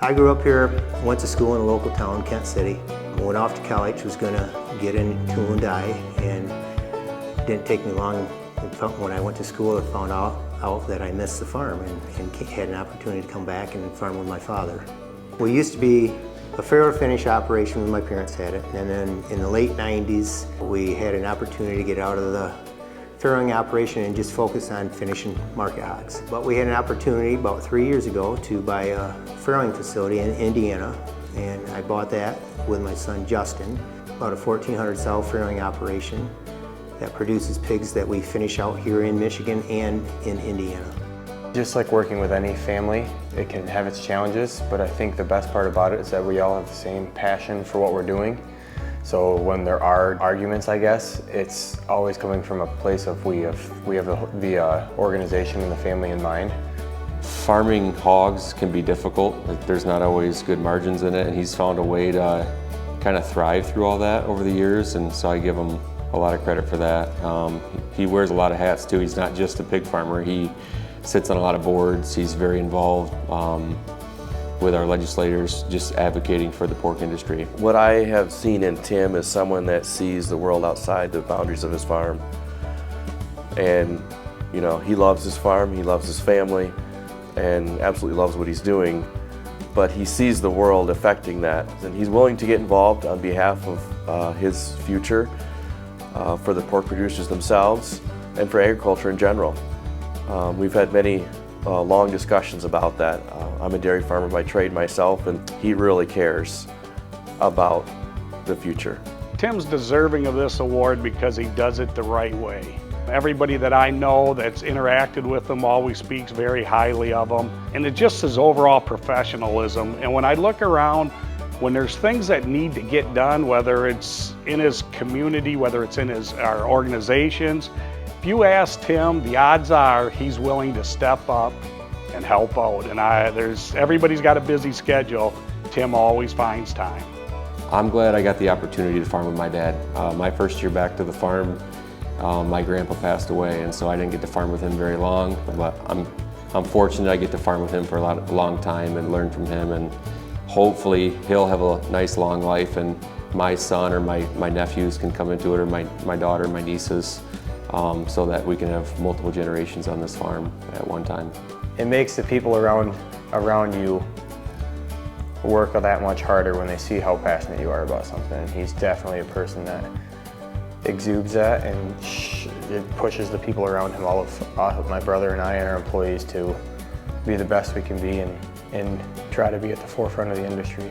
I grew up here, went to school in a local town, Kent City. Went off to college, was going to get in tool and die, and it didn't take me long. When I went to school, I found out that I missed the farm and had an opportunity to come back and farm with my father. We used to be a farrow finish operation when my parents had it, and then in the late 90s, we had an opportunity to get out of the farrowing operation and just focus on finishing market hogs. But we had an opportunity about 3 years ago to buy a farrowing facility in Indiana, and I bought that with my son Justin, about a 1,400 sow farrowing operation that produces pigs that we finish out here in Michigan and in Indiana. Just like working with any family, it can have its challenges, but I think the best part about it is that we all have the same passion for what we're doing. So when there are arguments, I guess, it's always coming from a place of we have the organization and the family in mind. Farming hogs can be difficult. There's not always good margins in it, and he's found a way to kind of thrive through all that over the years, and so I give him a lot of credit for that. He wears a lot of hats too. He's not just a pig farmer. He sits on a lot of boards. He's very involved with our legislators, just advocating for the pork industry. What I have seen in Tim is someone that sees the world outside the boundaries of his farm. And you know, he loves his farm, he loves his family, and absolutely loves what he's doing, but he sees the world affecting that. And he's willing to get involved on behalf of his future, for the pork producers themselves, and for agriculture in general. We've had many long discussions about that. I'm a dairy farmer by trade myself, and he really cares about the future. Tim's deserving of this award because he does it the right way. Everybody that I know that's interacted with him always speaks very highly of him, and it's just his overall professionalism. And when I look around, when there's things that need to get done, whether it's in his community, whether it's in our organizations, if you ask Tim, the odds are he's willing to step up and help out. And everybody's got a busy schedule. Tim always finds time. I'm glad I got the opportunity to farm with my dad. My first year back to the farm, my grandpa passed away, and so I didn't get to farm with him very long. But I'm fortunate I get to farm with him for a long time and learn from him, and hopefully he'll have a nice long life, and my son or my nephews can come into it, or my daughter, my nieces, so that we can have multiple generations on this farm at one time. It makes the people around you work that much harder when they see how passionate you are about something. And he's definitely a person that exudes that, and it pushes the people around him, all of my brother and I and our employees, to be the best we can be and try to be at the forefront of the industry.